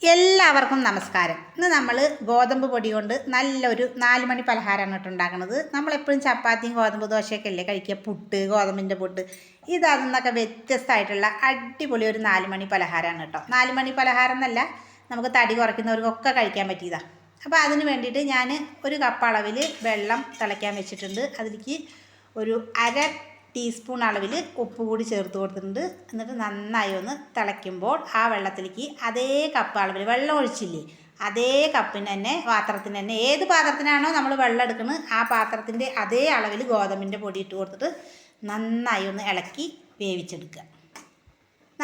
എല്ലാവർക്കും നമസ്കാരം. ഇന്ന് നമ്മൾ ഗോതമ്പ് പൊടി കൊണ്ട് നല്ലൊരു 4 മണി പലഹാരമാണ് കേട്ടോ ഉണ്ടാക്കുന്നത്. നമ്മളെപ്പോഴും ചപ്പാത്തിയും ഗോതമ്പ് ദോശയൊക്കെ അല്ലേ കഴിക്കുക, പുട്ട്, ഗോതമ്പിൻ്റെ പുട്ട്. ഇതൊക്കെ വ്യത്യസ്തമായിട്ടുള്ള അടിപൊളി ഒരു 4 മണി പലഹാരമാണ് കേട്ടോ. 4 മണി പലഹാരം എന്നല്ല, നമുക്ക് തടി കുറയ്ക്കുന്നവർക്കൊക്കെ കഴിക്കാൻ പറ്റിയതാണ്. അപ്പോൾ അതിന് വേണ്ടിയിട്ട് ഞാൻ ഒരു കപ്പ് അളവിൽ വെള്ളം തിളയ്ക്കാൻ വെച്ചിട്ടുണ്ട്. അതിലേക്ക് ഒരു അര ടീസ്പൂൺ അളവിൽ ഉപ്പ് കൂടി ചേർത്ത് കൊടുത്തിട്ടുണ്ട്. എന്നിട്ട് നന്നായി ഒന്ന് തിളയ്ക്കുമ്പോൾ ആ വെള്ളത്തിലേക്ക് അതേ കപ്പ് അളവിൽ വെള്ളം ഒഴിച്ചില്ലേ, അതേ കപ്പിന് തന്നെ പാത്രത്തിന് തന്നെ ഏത് പാത്രത്തിനാണോ നമ്മൾ വെള്ളം എടുക്കുന്നത് ആ പാത്രത്തിൻ്റെ അതേ അളവിൽ ഗോതമ്പിൻ്റെ പൊടി ഇട്ട് കൊടുത്തിട്ട് നന്നായി ഒന്ന് ഇളക്കി വേവിച്ചെടുക്കുക.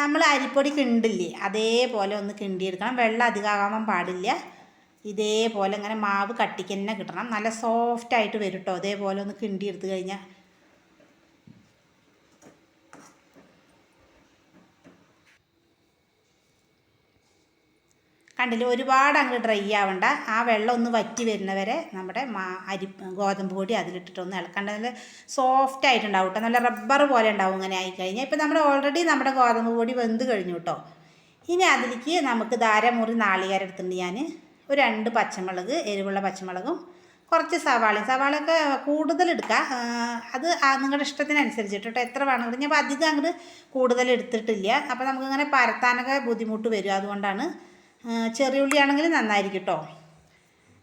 നമ്മൾ അരിപ്പൊടി കിണ്ടില്ലേ അതേപോലെ ഒന്ന് കിണ്ടിയെടുക്കണം. വെള്ളം അധികമാകാൻ പാടില്ല. ഇതേപോലെ ഇങ്ങനെ മാവ് കട്ടിക്ക് തന്നെ കിട്ടണം. നല്ല സോഫ്റ്റായിട്ട് വരും കേട്ടോ. അതേപോലെ ഒന്ന് കിണ്ടിയെടുത്ത് കഴിഞ്ഞാൽ കണ്ടില്ല, ഒരുപാട് അങ്ങ് ഡ്രൈ ആവണ്ട. ആ വെള്ളം ഒന്ന് വറ്റി വരുന്നവരെ നമ്മുടെ ഗോതമ്പ് പൊടി അതിലിട്ടിട്ടൊന്ന് ഇളക്കണ്ട. നല്ല സോഫ്റ്റ് ആയിട്ടുണ്ടാവും കേട്ടോ. നല്ല റബ്ബർ പോലെ ഉണ്ടാവും ഇങ്ങനെ ആയിക്കഴിഞ്ഞാൽ. ഇപ്പം നമ്മുടെ ഓൾറെഡി നമ്മുടെ ഗോതമ്പ് പൊടി വെന്ത് കഴിഞ്ഞു കേട്ടോ. ഇനി അതിലേക്ക് നമുക്ക് ധാരമുറി നാളികേരം എടുത്തിട്ടുണ്ട്. ഞാൻ ഒരു 2 പച്ചമുളക്, എരിവുള്ള പച്ചമുളകും കുറച്ച് സവാളയൊക്കെ കൂടുതൽ എടുക്കുക. അത് നിങ്ങളുടെ ഇഷ്ടത്തിനനുസരിച്ചിട്ട് കേട്ടോ. എത്ര വേണമെങ്കിലും ഞാൻ അധികം അങ്ങോട്ട് കൂടുതൽ എടുത്തിട്ടില്ല. അപ്പോൾ നമുക്കിങ്ങനെ പരത്താനൊക്കെ ബുദ്ധിമുട്ട് വരും. അതുകൊണ്ടാണ് ചെറിയ ഉള്ളിയാണെങ്കിൽ നന്നായിരിക്കും കേട്ടോ.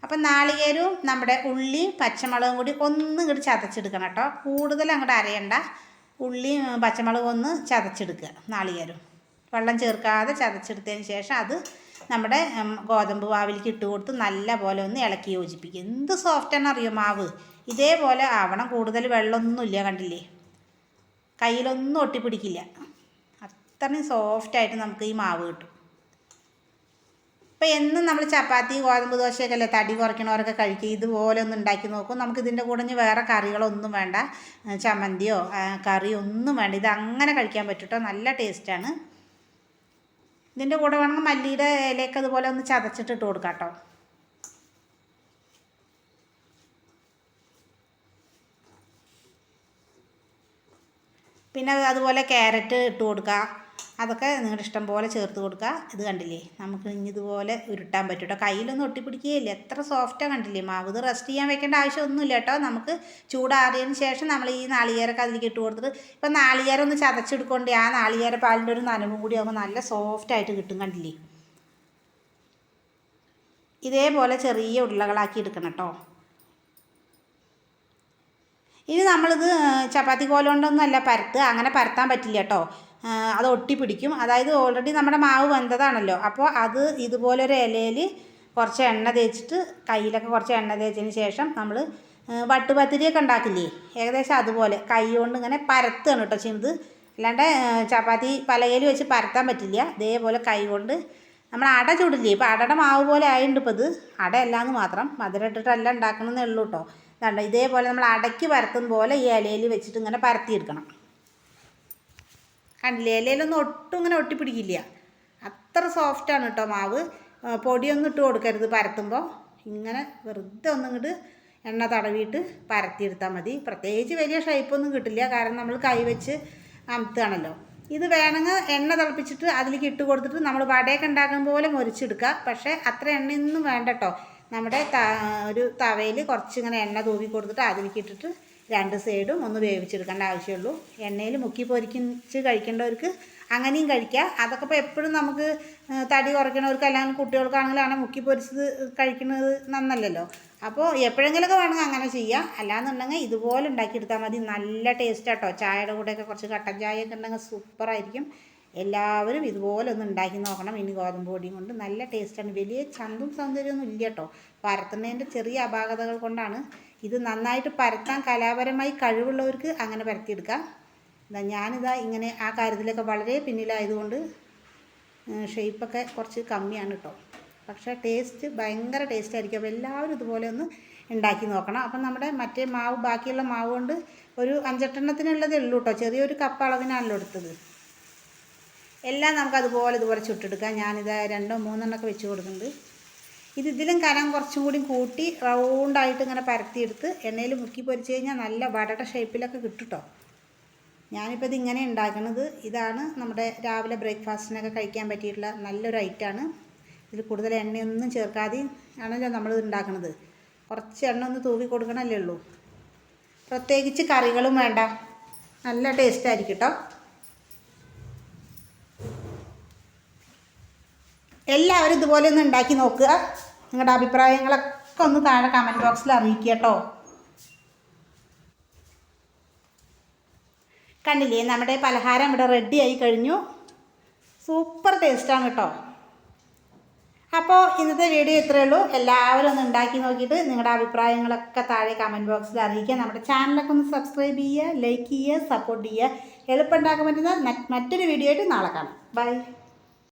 അപ്പം നാളികേരവും നമ്മുടെ ഉള്ളിയും പച്ചമുളകും കൂടി ഒന്നും ഇങ്ങോട്ട് ചതച്ചെടുക്കണം കേട്ടോ. കൂടുതൽ അങ്ങോട്ട് അരയണ്ട. ഉള്ളിയും പച്ചമുളകും ഒന്ന് ചതച്ചെടുക്കുക. നാളികേരം വെള്ളം ചേർക്കാതെ ചതച്ചെടുത്തതിന് ശേഷം അത് നമ്മുടെ ഗോതമ്പ് മാവിലേക്ക് ഇട്ട് കൊടുത്ത് നല്ല പോലെ ഒന്ന് ഇളക്കി യോജിപ്പിക്കുക. എന്ത് സോഫ്റ്റാണെന്ന് അറിയോ മാവ്. ഇതേപോലെ ആവണം. കൂടുതൽ വെള്ളമൊന്നുമില്ല, കണ്ടില്ലേ, കയ്യിലൊന്നും ഒട്ടിപ്പിടിക്കില്ല. അത്രയും സോഫ്റ്റായിട്ട് നമുക്ക് ഈ മാവ് കിട്ടും. ഇപ്പോൾ എന്നും നമ്മൾ ചപ്പാത്തി ഗോതമ്പ് ദോശയൊക്കെ അല്ലേ തടി കുറയ്ക്കണവരൊക്കെ കഴിക്കുക. ഇതുപോലെ ഒന്ന് ഉണ്ടാക്കി നോക്കും. നമുക്ക് ഇതിൻ്റെ കൂടെ ഇനി വേറെ കറികളൊന്നും വേണ്ട, ചമ്മന്തിയോ കറിയോ ഒന്നും വേണ്ട. ഇത് അങ്ങനെ കഴിക്കാൻ പറ്റും കേട്ടോ. നല്ല ടേസ്റ്റാണ്. ഇതിൻ്റെ കൂടെ വേണമെങ്കിൽ മല്ലിയുടെ ഇലയൊക്കെ അതുപോലെ ഒന്ന് ചതച്ചിട്ടിട്ട് കൊടുക്കാം കേട്ടോ. പിന്നെ അതുപോലെ ക്യാരറ്റ് ഇട്ട് കൊടുക്കുക. അതൊക്കെ നിങ്ങളുടെ ഇഷ്ടം പോലെ ചേർത്ത് കൊടുക്കുക. ഇത് കണ്ടില്ലേ, നമുക്ക് ഇനി ഇതുപോലെ ഉരുട്ടാൻ പറ്റും കേട്ടോ. കയ്യിലൊന്നും ഒട്ടിപ്പിടിക്കുകയില്ല. എത്ര സോഫ്റ്റാണ് കണ്ടില്ലേ മാവ്. ഇത് റെസ്റ്റ് ചെയ്യാൻ വെക്കേണ്ട ആവശ്യമൊന്നുമില്ല കേട്ടോ. നമുക്ക് ചൂടാറിയതിന് ശേഷം നമ്മൾ ഈ നാളികേരമൊക്കെ അതിലേക്ക് ഇട്ട് കൊടുത്തിട്ട് ഇപ്പം നാളികേരം ഒന്ന് ചതച്ചെടുക്കൊണ്ട് ആ നാളികേര പാലിൻ്റെ ഒരു നനവും കൂടി ആകുമ്പോൾ നല്ല സോഫ്റ്റായിട്ട് കിട്ടും. കണ്ടില്ലേ, ഇതേപോലെ ചെറിയ ഉരുളകളാക്കി എടുക്കണം കേട്ടോ. ഇനി നമ്മളിത് ചപ്പാത്തി കോലുകൊണ്ടൊന്നും അല്ല പരത്തുക. അങ്ങനെ പരത്താൻ പറ്റില്ല കേട്ടോ. അത് ഒട്ടിപ്പിടിക്കും. അതായത് ഓൾറെഡി നമ്മുടെ മാവ് വെന്തതാണല്ലോ. അപ്പോൾ അത് ഇതുപോലൊരു ഇലയിൽ കുറച്ച് എണ്ണ തേച്ചിട്ട് കയ്യിലൊക്കെ കുറച്ച് എണ്ണ തേച്ചതിന് ശേഷം നമ്മൾ വട്ടുപത്തിരിയൊക്കെ ഉണ്ടാക്കില്ലേ, ഏകദേശം അതുപോലെ കൈ കൊണ്ട് ഇങ്ങനെ പരത്തുകയാണ് കേട്ടോ ചെയ്യുന്നത്. അല്ലാണ്ട് ചപ്പാത്തി പലകയിൽ വെച്ച് പരത്താൻ പറ്റില്ല. ഇതേപോലെ കൈ കൊണ്ട് നമ്മൾ അട ചുടില്ലേ, ഇപ്പോൾ അടയുടെ മാവ് പോലെ ആയിട്ടുണ്ട്. ഇപ്പോൾ ഇത് അടയല്ലാന്ന് മാത്രം, മധുരം ഇട്ടിട്ടല്ല ഉണ്ടാക്കണമെന്നേ ഉള്ളൂ കേട്ടോ. ഇതാണ്ട് ഇതേപോലെ നമ്മൾ അടയ്ക്ക് പരത്തുന്ന പോലെ ഈ ഇലയിൽ വെച്ചിട്ട് ഇങ്ങനെ പരത്തിയെടുക്കണം. കണ്ടില്ലേ, ഇലയിലൊന്നും ഒട്ടും ഇങ്ങനെ ഒട്ടിപ്പിടിക്കില്ല. അത്ര സോഫ്റ്റാണ് കേട്ടോ മാവ്. പൊടിയൊന്നും ഇട്ട് കൊടുക്കരുത് പരത്തുമ്പോൾ. ഇങ്ങനെ വെറുതെ ഒന്നിങ്ങോട്ട് എണ്ണ തടവിയിട്ട് പരത്തിയെടുത്താൽ മതി. പ്രത്യേകിച്ച് വലിയ ഷേപ്പൊന്നും കിട്ടില്ല, കാരണം നമ്മൾ കൈ വെച്ച് അമത്തുകയാണല്ലോ. ഇത് വേണമെങ്കിൽ എണ്ണ തിളപ്പിച്ചിട്ട് അതിലേക്ക് ഇട്ട് കൊടുത്തിട്ട് നമ്മൾ വടയൊക്കെ ഉണ്ടാക്കുന്ന പോലെ മുരിച്ചെടുക്കുക. പക്ഷേ അത്ര എണ്ണയൊന്നും വേണ്ട കേട്ടോ. നമ്മുടെ ഒരു തവയിൽ കുറച്ചിങ്ങനെ എണ്ണ തൂവി കൊടുത്തിട്ട് അതിലേക്ക് ഇട്ടിട്ട് 2 സൈഡും ഒന്ന് വേവിച്ചെടുക്കേണ്ട ആവശ്യമുള്ളൂ. എണ്ണയിൽ മുക്കി പൊരിച്ച് കഴിക്കേണ്ടവർക്ക് അങ്ങനെയും കഴിക്കുക. അതൊക്കെ ഇപ്പോൾ എപ്പോഴും നമുക്ക് തടി കുറയ്ക്കണവർക്ക് അല്ലെങ്കിൽ കുട്ടികൾക്കാണെങ്കിലാണ് മുക്കി പൊരിച്ചത് കഴിക്കുന്നത് നന്നല്ലല്ലോ. അപ്പോൾ എപ്പോഴെങ്കിലുമൊക്കെ വേണമെങ്കിൽ അങ്ങനെ ചെയ്യുക. അല്ലാന്നുണ്ടെങ്കിൽ ഇതുപോലെ ഉണ്ടാക്കിയെടുത്താൽ മതി. നല്ല ടേസ്റ്റ് കേട്ടോ. ചായയുടെ കൂടെയൊക്കെ കുറച്ച് കട്ടൻ ചായയൊക്കെ ഉണ്ടെങ്കിൽ സൂപ്പറായിരിക്കും. എല്ലാവരും ഇതുപോലെ ഒന്ന് ഉണ്ടാക്കി നോക്കണം. ഇനി ഗോതമ്പ് പൊടിയും കൊണ്ട് നല്ല ടേസ്റ്റാണ്. വലിയ ചന്തും സൗന്ദര്യമൊന്നും ഇല്ല കേട്ടോ. പരത്തുന്നതിൻ്റെ ചെറിയ അപാകതകൾ കൊണ്ടാണ്. ഇത് നന്നായിട്ട് പരത്താൻ കലാപരമായി കഴിവുള്ളവർക്ക് അങ്ങനെ പരത്തിയെടുക്കാം. ഞാനിതാ ഇങ്ങനെ ആ കാര്യത്തിലൊക്കെ വളരെ പിന്നിലായതുകൊണ്ട് ഷേപ്പൊക്കെ കുറച്ച് കമ്മിയാണ് കേട്ടോ. പക്ഷേ ടേസ്റ്റ് ഭയങ്കര ടേസ്റ്റായിരിക്കും. അപ്പോൾ എല്ലാവരും ഇതുപോലെ ഒന്ന് ഉണ്ടാക്കി നോക്കണം. അപ്പം നമ്മുടെ മറ്റേ മാവ് ബാക്കിയുള്ള മാവ് കൊണ്ട് ഒരു 5-8 എണ്ണത്തിനുള്ളതേ ഉള്ളൂ കേട്ടോ. ചെറിയൊരു കപ്പ് അളവിനാണല്ലോ എടുത്തത്. എല്ലാം നമുക്ക് ഇതുപോലെ ചുട്ടെടുക്കാം. ഞാനിത് 2-3 എണ്ണമൊക്കെ വെച്ച് കൊടുക്കുന്നുണ്ട്. ഇതിലും കനം കുറച്ചും കൂടി കൂട്ടി റൗണ്ടായിട്ട് ഇങ്ങനെ പരത്തിയെടുത്ത് എണ്ണയിൽ മുക്കി പൊരിച്ച് കഴിഞ്ഞാൽ നല്ല വടയുടെ ഷേപ്പിലൊക്കെ കിട്ടും കേട്ടോ. ഞാനിപ്പോൾ ഇതിങ്ങനെ ഉണ്ടാക്കുന്നത്. ഇതാണ് നമ്മുടെ രാവിലെ ബ്രേക്ക്ഫാസ്റ്റിനൊക്കെ കഴിക്കാൻ പറ്റിയിട്ടുള്ള നല്ലൊരു ഐറ്റമാണ്. ഇതിൽ കൂടുതൽ എണ്ണയൊന്നും ചേർക്കാതെ ആണല്ലോ നമ്മൾ ഉണ്ടാക്കുന്നത്. കുറച്ച് എണ്ണ ഒന്ന് തൂവി കൊടുക്കണമല്ലേ ഉള്ളൂ. പ്രത്യേകിച്ച് കറികളും വേണ്ട, നല്ല ടേസ്റ്റ് ആയിരിക്കും കേട്ടോ. എല്ലാവരും ഇതുപോലെ ഒന്ന് ഉണ്ടാക്കി നോക്കുക. നിങ്ങളുടെ അഭിപ്രായങ്ങളൊക്കെ ഒന്ന് താഴെ കമൻറ്റ് ബോക്സിൽ അറിയിക്കുക കേട്ടോ. കണ്ടില്ലേ, നമ്മുടെ പലഹാരം ഇവിടെ റെഡി ആയി കഴിഞ്ഞു. സൂപ്പർ ടേസ്റ്റാണ് കേട്ടോ. അപ്പോൾ ഇന്നത്തെ വീഡിയോ ഇത്രയേ ഉള്ളൂ. എല്ലാവരും ഒന്ന് ഉണ്ടാക്കി നോക്കിയിട്ട് നിങ്ങളുടെ അഭിപ്രായങ്ങളൊക്കെ താഴെ കമൻറ്റ് ബോക്സിൽ അറിയിക്കുക. നമ്മുടെ ചാനലൊക്കെ ഒന്ന് സബ്സ്ക്രൈബ് ചെയ്യുക, ലൈക്ക് ചെയ്യുക, സപ്പോർട്ട് ചെയ്യുക. എളുപ്പം ഉണ്ടാക്കാൻ പറ്റുന്ന മറ്റൊരു വീഡിയോ ആയിട്ട് നാളെ കാണാം. ബൈ.